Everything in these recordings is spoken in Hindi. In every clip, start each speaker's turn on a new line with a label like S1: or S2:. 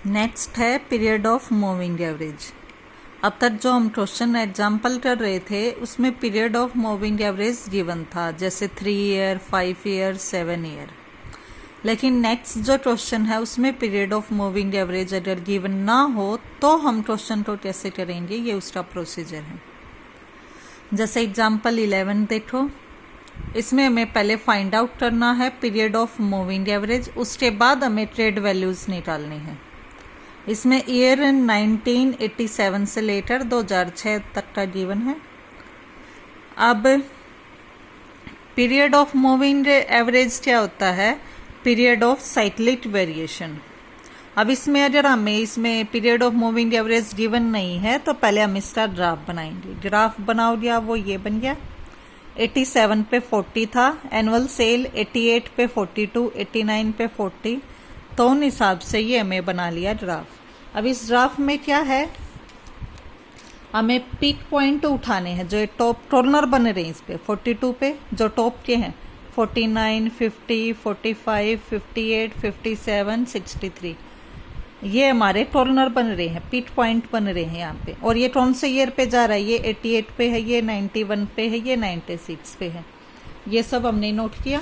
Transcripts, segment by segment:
S1: नेक्स्ट है पीरियड ऑफ मूविंग एवरेज। अब तक जो हम क्वेश्चन एग्जाम्पल कर रहे थे उसमें period of moving average given था, जैसे 3 ईयर, 5 ईयर, 7 ईयर। लेकिन नेक्स्ट जो क्वेश्चन है उसमें पीरियड ऑफ मूविंग एवरेज अगर गिवन ना हो तो हम क्वेश्चन को कैसे करेंगे, ये उसका प्रोसीजर है। जैसे एग्जाम्पल 11 देखो, इसमें हमें पहले फाइंड आउट करना है पीरियड ऑफ मूविंग एवरेज, उसके बाद हमें ट्रेड वैल्यूज निकालनी है। इसमें ईयर 1987 से लेकर 2006 तक का गिवन है। अब पीरियड ऑफ मूविंग एवरेज क्या होता है? Period of cyclic variation. अब इसमें अगर हमें इसमें period of moving average given नहीं है तो पहले हम इसका ग्राफ बनाएंगे। ग्राफ बनाओ गया वो ये बन गया, 87 पे 40 था, एनुअल सेल 88 पे 42, 89 पे 40, तो उन हिसाब से ये हमें बना लिया ग्राफ। अब इस ग्राफ में क्या है, हमें पीक पॉइंट उठाने हैं जो टॉप कॉर्नर बन रहे हैं इस पे 42 पे, जो टॉप के हैं 49, 50, 45, 58, 57, 63, ये हमारे कॉर्नर बन रहे हैं, पीक पॉइंट बन रहे हैं यहाँ पे। और ये कौन से ईयर पे जा रहा है? ये 88 पे है, ये 91 पे है, ये 96 पे है। ये सब हमने नोट किया।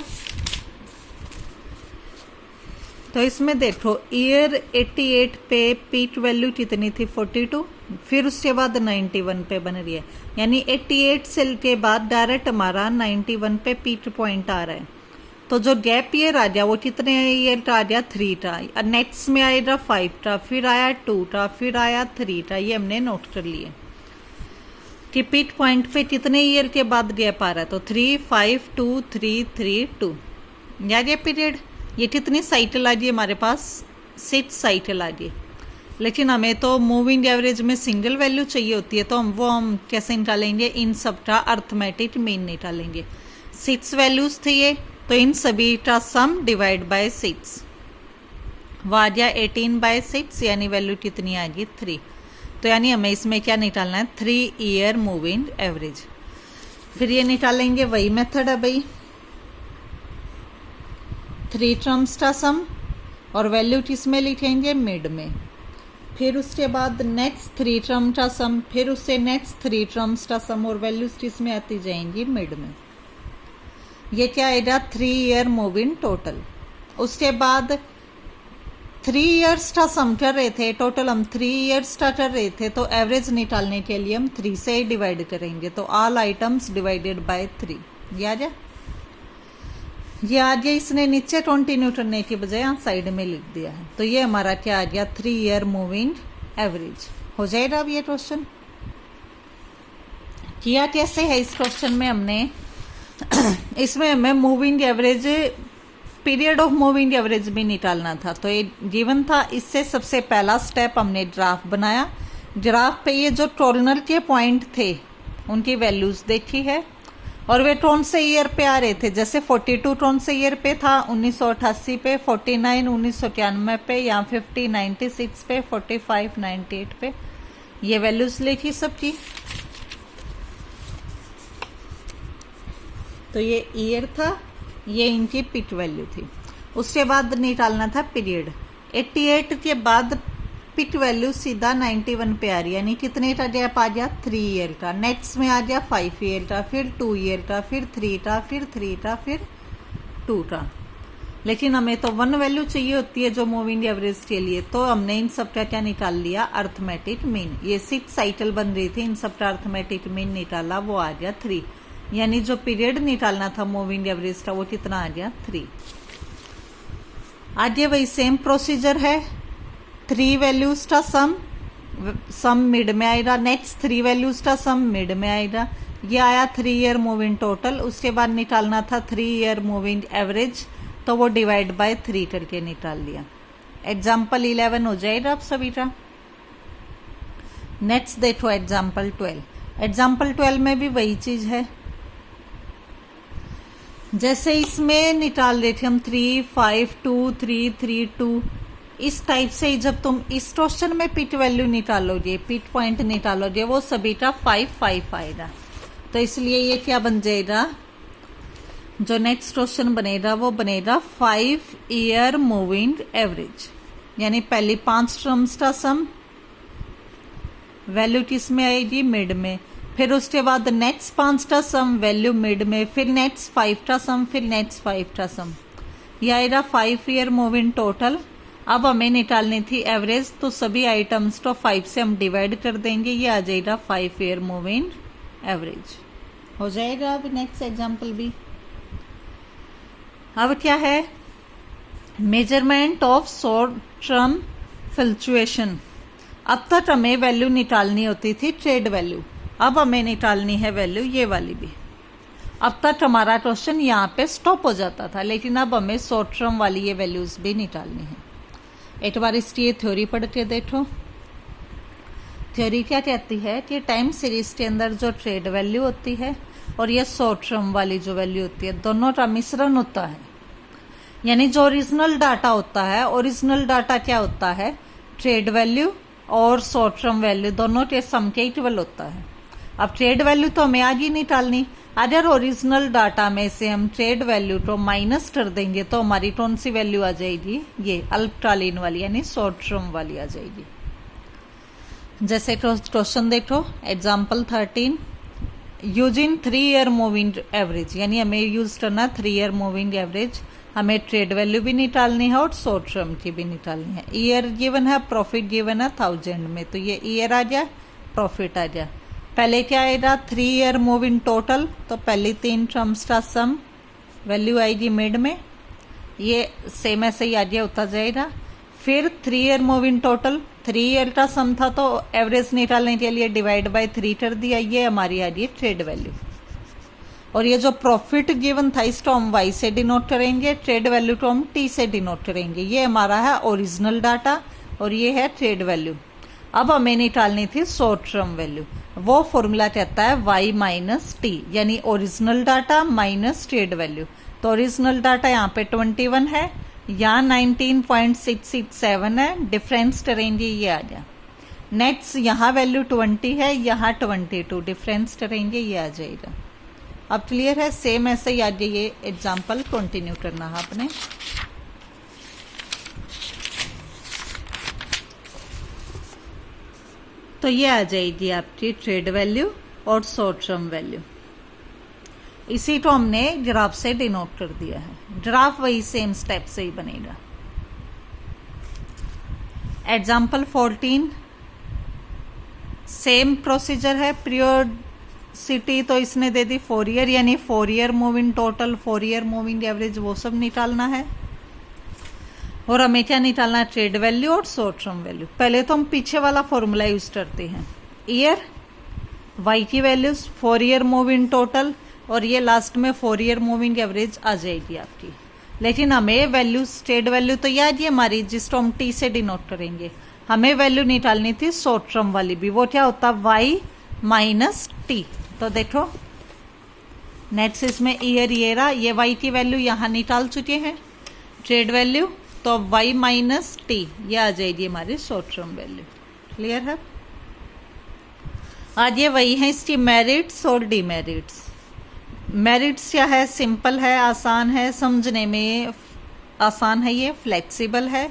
S1: तो इसमें देखो ईयर 88 पे पीक वैल्यू कितनी थी? 42, फिर उसके बाद 91 पे बन रही है, यानी 88 सेल के बाद डायरेक्ट हमारा 91 पे पीक पॉइंट आ रहा है। तो जो गैप ईयर आ गया वो कितने ईयर का आ गया? 3 का। नेक्स्ट में आएगा 5 का, फिर आया 2 का, फिर आया 3 का। ये हमने नोट कर लिए कि पीक पॉइंट पे कितने ईयर के बाद गैप आ रहा है। तो 3, 5, 2, 3, 3, 2, यार ये पीरियड, ये कितनी साइकिल आ गई हमारे पास? 6 साइकिल आ गई। लेकिन हमें तो मूविंग एवरेज में सिंगल वैल्यू चाहिए होती है, तो हम कैसे निकालेंगे? इन सब का अर्थमेटिक मीन निकालेंगे। 6 वैल्यूज थी ये, तो इन सभी का सम डिवाइड बाय 6, वो आ गया 18/6, यानी वैल्यू कितनी आ गई? 3। तो यानी हमें इसमें क्या निकालना है? 3 ईयर मूविंग एवरेज। फिर ये निकालेंगे, वही मेथड है भाई, 3 टर्म्स का सम, और वैल्यू किसमें लिखेंगे? मिड में। फिर उसके बाद नेक्स्ट 3 टर्म का सम, फिर उससे नेक्स्ट 3 टर्म्स का सम, और वैल्यूज किसमें आती जाएंगी? मिड में। ये क्या आएगा? 3 ईयर मूविंग टोटल। उसके बाद 3 ईयर्स का सम कर रहे थे, टोटल हम 3 ईयर्स का कर रहे थे, तो एवरेज निकालने के लिए हम 3 से ही डिवाइड करेंगे। तो ऑल आइटम्स डिवाइडेड बाय 3, ये आ जाए। ये आ गया, इसने नीचे कंटिन्यू करने के बजाय यहाँ साइड में लिख दिया है। तो ये हमारा क्या आ गया? 3 ईयर मूविंग एवरेज। हो जाएगा अब ये क्वेश्चन। किया कैसे है इस क्वेश्चन में हमने इसमें हमें moving average, period of moving average भी निकालना था। तो ये गिवन था, इससे सबसे पहला स्टेप हमने ग्राफ बनाया। ग्राफ पे ये जो कॉर्नर के पॉइंट थे उनकी वैल्यूज देखी है, और वे कौन से ईयर पे आ रहे थे? जैसे 42 कौन से ईयर पे था? 1988 पे, 49 1991 पे, या 50 96 पे, 45 98 पे। ये वैल्यूज लिखी सबकी। तो ये ईयर था, ये इनकी पीक वैल्यू थी। उसके बाद निकालना था पीरियड। 88 के बाद पीक वैल्यू सीधा 91 पे आ रही है, यानी कितने का गैप आ गया? 3 ईयर का। नेक्स्ट में आ गया 5 ईयर का, फिर 2 ईयर का, फिर 3 का, फिर 3 का, फिर 2 का। लेकिन हमें तो 1 वैल्यू चाहिए होती है जो मूविंग एवरेज के लिए, तो हमने इन सब का क्या निकाल लिया? Arithmetic mean. ये 6 साइकिल बन रही थी, इन सब का अर्थमेटिक मीन निकाला, वो आ गया 3। यानी जो पीरियड निकालना था मूविंग एवरेज का वो कितना आ गया? 3। आगे वही सेम प्रोसीजर है, 3 वैल्यूज का सम मिड में आएगा, नेक्स्ट 3 वैल्यूज का सम मिड में आएगा। ये आया 3 ईयर मूविंग टोटल। उसके बाद निकालना था 3 ईयर मूविंग एवरेज, तो वो डिवाइड बाय 3 करके निकाल लिया। एग्जाम्पल 11 हो जाएगा आप सभी का। नेक्स्ट देखो एग्जाम्पल 12। एग्जाम्पल 12 में भी वही चीज है, जैसे इसमें निकाल रहे थे हम 3, 5, 2, 3, 3, 2। इस टाइप से जब तुम इस क्वेश्चन में पीक वैल्यू निकालोगे, पीक पॉइंट निकालोगे, वो सभी का 5, 5 आएगा। तो इसलिए ये क्या बन जाएगा? जो नेक्स्ट क्वेश्चन बनेगा वो बनेगा 5 ईयर मूविंग एवरेज। यानी पहली 5 टर्म्स का सम, वैल्यू किस में आएगी, मिड में। फिर उसके बाद नेक्स्ट 5 का सम, वैल्यू मिड में। फिर नेक्स्ट 5 का सम, फिर नेक्स्ट 5 का सम। यह आएगा 5 ईयर मूविंग टोटल। अब हमें निकालनी थी एवरेज, तो सभी आइटम्स को 5 से हम डिवाइड कर देंगे, ये आ जाएगा 5 ईयर मूविंग एवरेज हो जाएगा। अब नेक्स्ट एग्जांपल भी, अब क्या है, measurement of short term fluctuation. अब तक हमें वैल्यू निकालनी होती थी ट्रेड वैल्यू, अब हमें निकालनी है वैल्यू ये वाली भी। अब तक हमारा क्वेश्चन यहाँ पे स्टॉप हो जाता था, लेकिन अब हमें शॉर्ट टर्म वाली ये वैल्यूज भी निकालनी है। एक बार इसकी ये थ्योरी पढ़ के देखो। थ्योरी क्या कहती है कि टाइम सीरीज के अंदर जो ट्रेड वैल्यू होती है और ये शॉर्ट टर्म वाली जो वैल्यू होती है, दोनों का मिश्रण होता है। यानी जो ओरिजिनल डाटा होता है, ओरिजिनल डाटा क्या होता है, ट्रेड वैल्यू और शॉर्ट टर्म वैल्यू दोनों के सम के इक्वल होता है। अब ट्रेड वैल्यू तो हमें आज ही निकालनी, अगर ओरिजिनल डाटा में से हम ट्रेड वैल्यू को माइनस कर देंगे तो हमारी कौन सी वैल्यू आ जाएगी, ये अल्पकालीन वाली यानी शॉर्ट टर्म वाली आ जाएगी। जैसे क्वेश्चन देखो, example 13, using 3 year moving average, यानी हमें यूज करना 3 ईयर मूविंग एवरेज। हमें ट्रेड वैल्यू भी निकालनी है और शॉर्ट टर्म की भी निकालनी है। ईयर गिवन है, प्रॉफिट गिवन है 1000 में, तो ये ईयर आ जाए, प्रॉफिट आ जाए। पहले क्या आएगा, 3 ईयर मूविंग टोटल, तो पहली 3 टर्म्स का सम, वैल्यू आएगी मिड में, ये सेम ऐसे ही आ गया होता जाएगा। फिर 3 ईयर मूविंग टोटल, 3 ईयर का सम था तो एवरेज निकालने के लिए डिवाइड बाय 3 कर दिया, ये हमारी आ रही है ट्रेड वैल्यू। और ये जो प्रॉफिट गिवन था इसको हम वाई से डिनोट करेंगे, ट्रेड वैल्यू को हम टी से डिनोट करेंगे। ये हमारा है ओरिजिनल डाटा और ये है ट्रेड वैल्यू। अब हमें निकालनी थी शॉर्ट टर्म वैल्यू, वो फॉर्मूला कहता है y माइनस टी, यानी original data minus trade value. तो ओरिजिनल डाटा यहाँ पे 21 है, यहाँ 19.667 है, डिफरेंस करेंगे ये आ गया। नेक्स्ट यहाँ वैल्यू 20 है, यहाँ 22, डिफरेंस करेंगे ये आ जाएगा। अब क्लियर है, सेम ऐसे ही आगे ये एग्जाम्पल कंटिन्यू करना है आपने। तो ये आ जाएगी आपकी ट्रेड वैल्यू और शॉर्ट टर्म वैल्यू। इसी को हमने ग्राफ से डिनोट कर दिया है, ग्राफ वही सेम स्टेप से ही बनेगा। एग्जाम्पल 14, सेम प्रोसीजर है, पीरियोडिसिटी तो इसने दे दी 4 ईयर, यानी 4 year moving total, 4 year moving average, वो सब निकालना है। और हमें क्या निकालना है, ट्रेड वैल्यू और शॉर्ट टर्म वैल्यू। पहले तो हम पीछे वाला फॉर्मूला यूज करते हैं, ईयर, वाई की वैल्यूज, 4 ईयर मूविंग टोटल, और ये लास्ट में 4 ईयर मूविंग एवरेज आ जाएगी आपकी। लेकिन हमें वैल्यूज, ट्रेड वैल्यू तो याद ही हमारी, जिसको हम टी से डिनोट करेंगे। हमें वैल्यू निकालनी थी शॉर्ट टर्म वाली भी, वो क्या होता, वाई माइनस टी। तो देखो नेक्स्ट इसमें ईयर ये रहा, ये वाई की वैल्यू यहाँ निकाल चुके हैं, ट्रेड वैल्यू, तो y माइनस टी ये आ जाएगी हमारी शॉर्ट टर्म वैल्यू। क्लियर है। आज ये वही है इसकी मेरिट्स और डीमेरिट्स। मेरिट्स क्या है, सिंपल है, आसान है, समझने में आसान है, ये फ्लेक्सिबल है।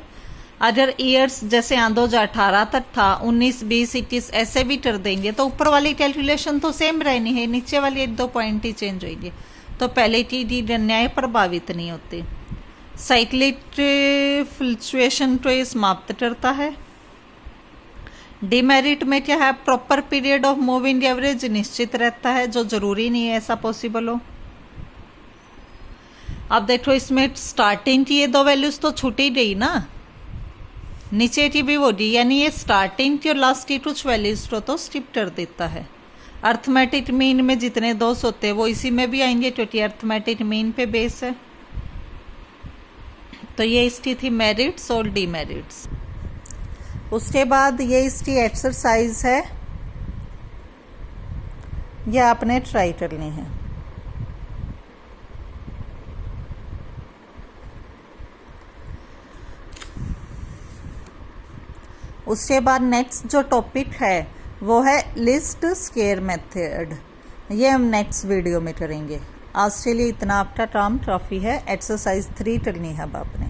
S1: अगर ईयर्स जैसे यहाँ 2018 तक था, 19, 20, 21 ऐसे भी कर देंगे तो ऊपर वाली कैलकुलेशन तो सेम रहनी है, नीचे वाली 1-2 पॉइंट ही चेंज होगी, तो पहले की अन्याय प्रभावित नहीं होते। साइक्लिक फ्लक्चुएशन को ये समाप्त करता है। डिमेरिट में क्या है, proper period of moving average निश्चित रहता है, जो जरूरी नहीं है ऐसा पॉसिबल हो। अब देखो इसमें स्टार्टिंग की ये 2 वैल्यूज तो छूट ही गई ना, नीचे की भी वो दी, यानी ये स्टार्टिंग की और लास्ट की कुछ वैल्यूज को तो स्किप कर देता है। अर्थमेटिक मीन में जितने दोष होते हैं वो इसी में भी आएंगे, क्योंकि अर्थमेटिक मीन पे बेस है। तो ये इसकी थी मेरिट्स और डीमेरिट्स। उसके बाद ये इसकी एक्सरसाइज है, ये आपने ट्राई करनी है। उसके बाद नेक्स्ट जो टॉपिक है वो है लिस्ट स्क्वायर मेथड, ये हम नेक्स्ट वीडियो में करेंगे। आज के लिए इतना आपका काम काफ़ी है। एक्सरसाइज 3 करनी है अब आपने।